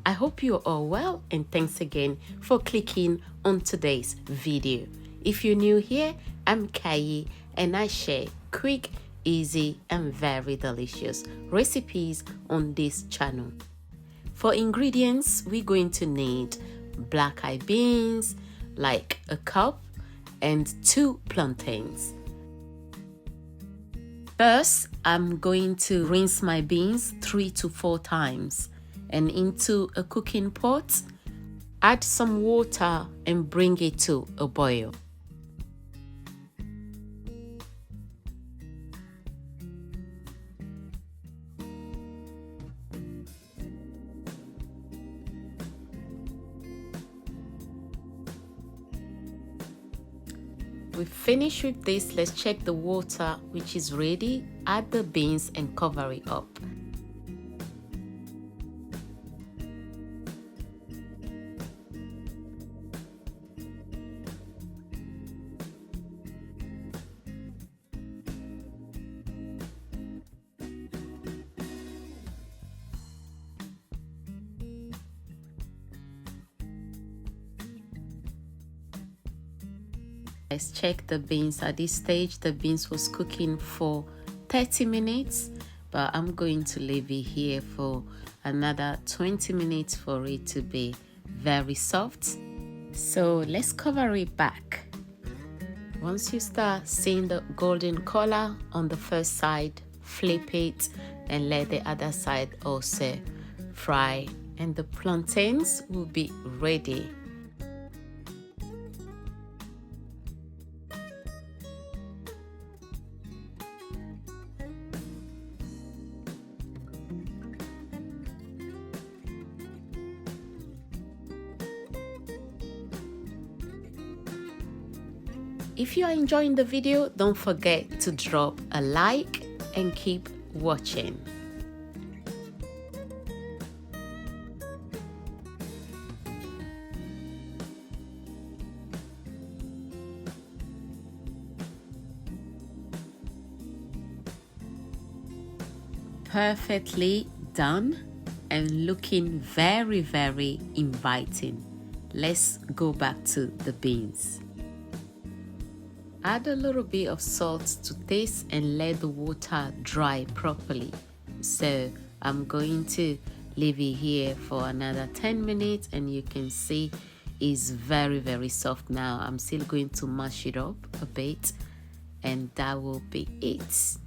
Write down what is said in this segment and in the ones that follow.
I hope you are all well, and thanks again for clicking on today's video. If you're new here, I'm Kayi and I share quick, easy and very delicious recipes on this channel. For ingredients, we're going to need black eyed beans, like a cup, and 2 plantains. First, I'm going to rinse my beans 3 to 4 times and into a cooking pot, add some water and bring it to a boil. We finish with this. Let's check the water, which is ready. Add the beans and cover it up. Let's check the beans. At this stage, the beans was cooking for 30 minutes, but I'm going to leave it here for another 20 minutes for it to be very soft. So let's cover it back. Once you start seeing the golden color on the first side, flip it and let the other side also fry, and the plantains will be ready. If you are enjoying the video, don't forget to drop a like and keep watching. Perfectly done and looking very, very inviting. Let's go back to the beans. Add a little bit of salt to taste and let the water dry properly. So I'm going to leave it here for another 10 minutes and you can see it's very, very soft now. I'm still going to mash it up a bit and that will be it.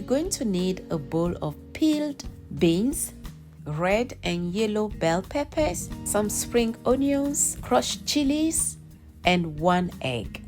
Going to need a bowl of peeled beans, red and yellow bell peppers, some spring onions, crushed chilies, and 1 egg.